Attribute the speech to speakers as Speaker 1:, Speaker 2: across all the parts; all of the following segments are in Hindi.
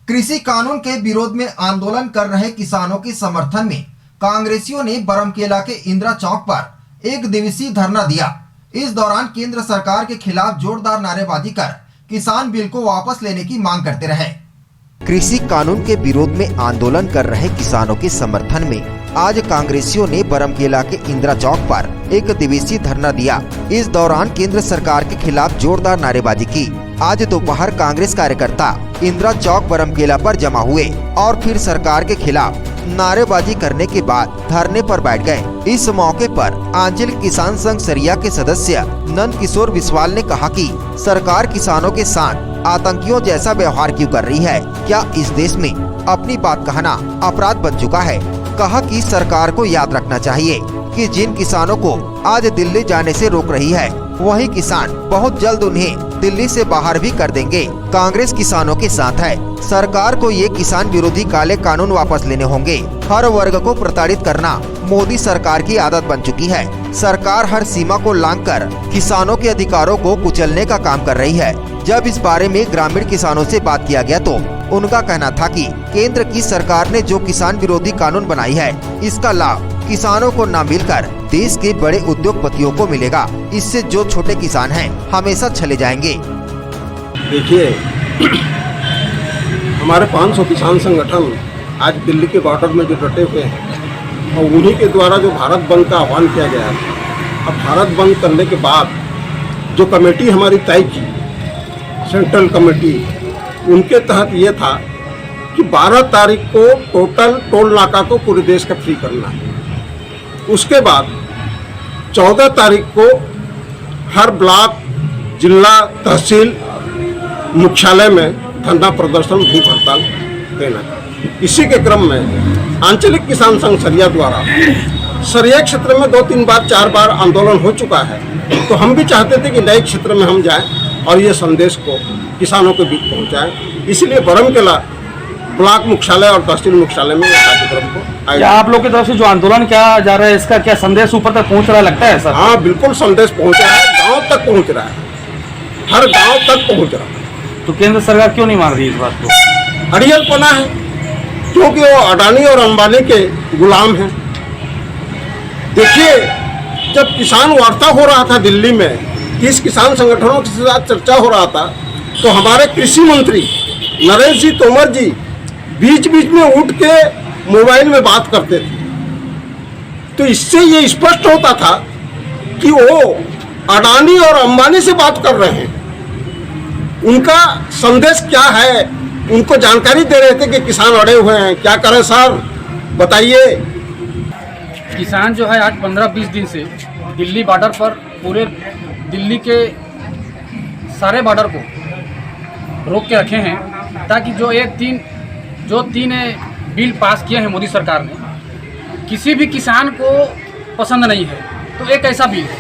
Speaker 1: कृषि कानून के विरोध में आंदोलन कर रहे किसानों के समर्थन में कांग्रेसियों ने बरमकेला के इंदिरा चौक पर एक दिवसीय धरना दिया। इस दौरान केंद्र सरकार के खिलाफ जोरदार नारेबाजी कर किसान बिल को वापस लेने की मांग करते रहे। कृषि कानून के विरोध में आंदोलन कर रहे किसानों के समर्थन में आज कांग्रेसियों ने बरमकेला के इंदिरा चौक पर एक दिवसीय धरना दिया। इस दौरान केंद्र सरकार के खिलाफ जोरदार नारेबाजी की। आज दोपहर कांग्रेस कार्यकर्ता इंदिरा चौक बरमकेला पर जमा हुए और फिर सरकार के खिलाफ नारेबाजी करने के बाद धरने पर बैठ गए। इस मौके पर आंचलिक किसान संघ सरिया के सदस्य नंद किशोर बिस्वाल ने कहा कि सरकार किसानों के साथ आतंकियों जैसा व्यवहार क्यों कर रही है? क्या इस देश में अपनी बात कहना अपराध बन चुका है? कहा कि सरकार को याद रखना चाहिए कि जिन किसानों को आज दिल्ली जाने से रोक रही है, वही किसान बहुत जल्द उन्हें दिल्ली से बाहर भी कर देंगे। कांग्रेस किसानों के साथ है। सरकार को ये किसान विरोधी काले कानून वापस लेने होंगे। हर वर्ग को प्रताड़ित करना मोदी सरकार की आदत बन चुकी है। सरकार हर सीमा को लांघकर किसानों के अधिकारों को कुचलने का काम कर रही है। जब इस बारे में ग्रामीण किसानों से बात किया गया तो उनका कहना था कि केंद्र की सरकार ने जो किसान विरोधी कानून बनाई है, इसका लाभ किसानों को न मिलकर देश के बड़े उद्योगपतियों को मिलेगा। इससे जो छोटे किसान हैं हमेशा चले जाएंगे।
Speaker 2: देखिए, हमारे 500 किसान संगठन आज दिल्ली के बॉर्डर में जो डटे हुए हैं और उन्हीं के द्वारा जो भारत बंद का आह्वान किया गया है। अब भारत बंद करने के बाद जो कमेटी हमारी तय की, सेंट्रल कमेटी, उनके तहत ये था कि 12 तारीख को टोटल टोल नाका को पूरे देश का फ्री करना है। उसके बाद 14 तारीख को हर ब्लॉक, जिला, तहसील मुख्यालय में धरना प्रदर्शन, भूख हड़ताल देना है। इसी के क्रम में आंचलिक किसान संघ सरिया द्वारा सरिया क्षेत्र में 2-3 बार 4 बार आंदोलन हो चुका है। तो हम भी चाहते थे कि नए क्षेत्र में हम जाएं और ये संदेश को किसानों के बीच पहुंचाएं। इसलिए बरमकेला ब्लॉक मुख्यालय और तहसील मुख्यालय में कार्यक्रम को
Speaker 3: क्या आप लोग की तरफ से जो आंदोलन किया जा रहा है, इसका क्या संदेश ऊपर तक पहुंच रहा लगता है सर?
Speaker 2: हाँ, बिल्कुल संदेश पहुंच रहा है, गांव तक पहुंच रहा है, हर गांव तक पहुंच रहा है।
Speaker 3: तो केंद्र सरकार क्यों नहीं मान रही इस बात को?
Speaker 2: अड़ियलपना है, क्योंकि वो अडानी और अंबानी के गुलाम हैं। देखिए, जब किसान वार्ता हो रहा था दिल्ली में, 30 किसान संगठनों के साथ चर्चा हो रहा था, तो हमारे कृषि मंत्री नरेंद्र सिंह तोमर जी बीच बीच में उठ के मोबाइल में बात करते थे। तो इससे ये स्पष्ट होता था कि वो अडानी और अंबानी से बात कर रहे हैं। उनका संदेश क्या है, उनको जानकारी दे रहे थे कि किसान अड़े हुए हैं। क्या करें सर, बताइए।
Speaker 4: किसान जो है आज 15-20 दिन से दिल्ली बॉर्डर पर, पूरे दिल्ली के सारे बॉर्डर को रोक के रखे हैं, ताकि जो तीन बिल पास किए हैं मोदी सरकार ने, किसी भी किसान को पसंद नहीं है। तो एक ऐसा बिल है,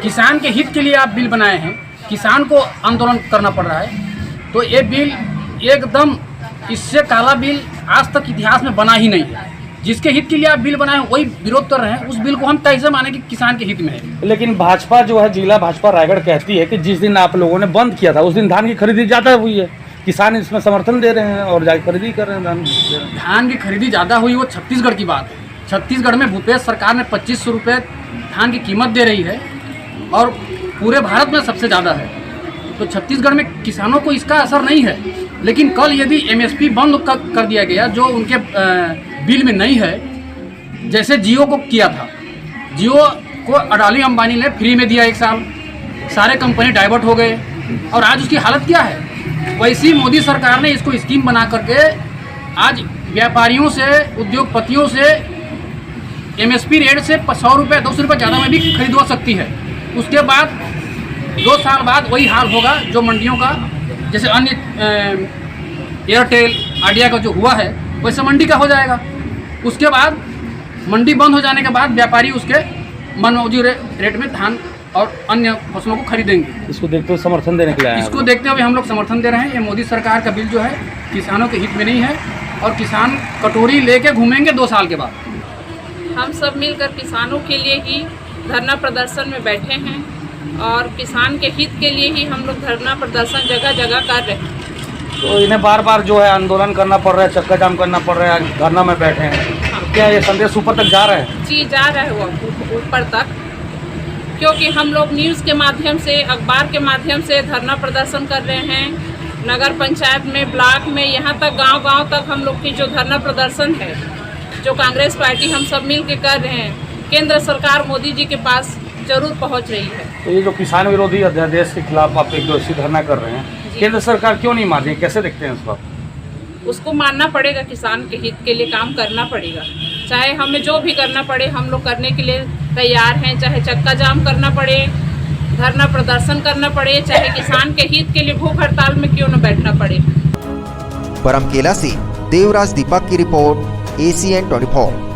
Speaker 4: किसान के हित के लिए आप बिल बनाए हैं, किसान को आंदोलन करना पड़ रहा है। तो ये बिल एकदम, इससे काला बिल आज तक इतिहास में बना ही नहीं है। जिसके हित के लिए आप बिल बनाए हैं वही विरोध कर रहे हैं, उस बिल को हम कैसे माने कि किसान के हित में है।
Speaker 3: लेकिन भाजपा जो है, जिला भाजपा रायगढ़ कहती है कि जिस दिन आप लोगों ने बंद किया था उस दिन धान की खरीदी ज़्यादा हुई है, किसान इसमें समर्थन दे रहे हैं और जाकर खरीदी कर रहे हैं।
Speaker 4: धान की खरीदी ज़्यादा हुई वो छत्तीसगढ़ की बात है। छत्तीसगढ़ में भूपेश सरकार ने 2500 रुपये धान की कीमत दे रही है और पूरे भारत में सबसे ज़्यादा है। तो छत्तीसगढ़ में किसानों को इसका असर नहीं है। लेकिन कल यदि MSP बंद कर दिया गया, जो उनके बिल में नहीं है, जैसे जियो को किया था, जियो को अडानी अंबानी ने फ्री में दिया 1 साल, सारे कंपनी डाइवर्ट हो गए और आज उसकी हालत क्या है। वैसी मोदी सरकार ने इसको स्कीम बना करके आज व्यापारियों से, उद्योगपतियों से MSP रेट से 100 रुपये 200 रुपये ज़्यादा में भी खरीदवा सकती है। उसके बाद 2 साल बाद वही हाल होगा जो मंडियों का, जैसे अन्य एयरटेल, आइडिया का जो हुआ है, वैसे मंडी का हो जाएगा। उसके बाद मंडी बंद हो जाने के बाद व्यापारी उसके मनमौजी रेट में धान और अन्य फसलों को खरीदेंगे।
Speaker 3: इसको देखते हुए समर्थन देने के लिए
Speaker 4: इसको देखते हुए हम लोग समर्थन दे रहे हैं। ये मोदी सरकार का बिल जो है किसानों के हित में नहीं है और किसान कटोरी लेके घूमेंगे 2 साल के बाद।
Speaker 5: हम सब मिलकर किसानों के लिए ही धरना प्रदर्शन में बैठे हैं और किसान के हित के लिए ही हम लोग धरना प्रदर्शन जगह जगह कर रहे हैं।
Speaker 3: तो इन्हें बार बार जो है आंदोलन करना पड़ रहा है, चक्का जाम करना पड़ रहा है, धरना में बैठे हैं। क्या ये संदेश ऊपर तक जा रहा है?
Speaker 5: जी जा रहा है वो ऊपर तक, क्योंकि हम लोग न्यूज़ के माध्यम से, अखबार के माध्यम से धरना प्रदर्शन कर रहे हैं। नगर पंचायत में, ब्लॉक में, यहाँ तक गांव-गांव तक हम लोग की जो धरना प्रदर्शन है, जो कांग्रेस पार्टी हम सब मिल के कर रहे हैं, केंद्र सरकार मोदी जी के पास जरूर पहुँच रही है।
Speaker 3: तो ये जो किसान विरोधी अध्यादेश के खिलाफ आप एक दिवसीय धरना कर रहे हैं, केंद्र सरकार क्यों नहीं मान रही है? कैसे देखते हैं उसको?
Speaker 5: उसको मानना पड़ेगा, किसान के हित के लिए काम करना पड़ेगा। चाहे हमें जो भी करना पड़े, हम लोग करने के लिए तैयार हैं। चाहे चक्का जाम करना पड़े, धरना प्रदर्शन करना पड़े, चाहे किसान के हित के लिए भूख हड़ताल में क्यों न बैठना पड़े।
Speaker 1: बरमकेला से देवराज दीपक की रिपोर्ट, ACN 24।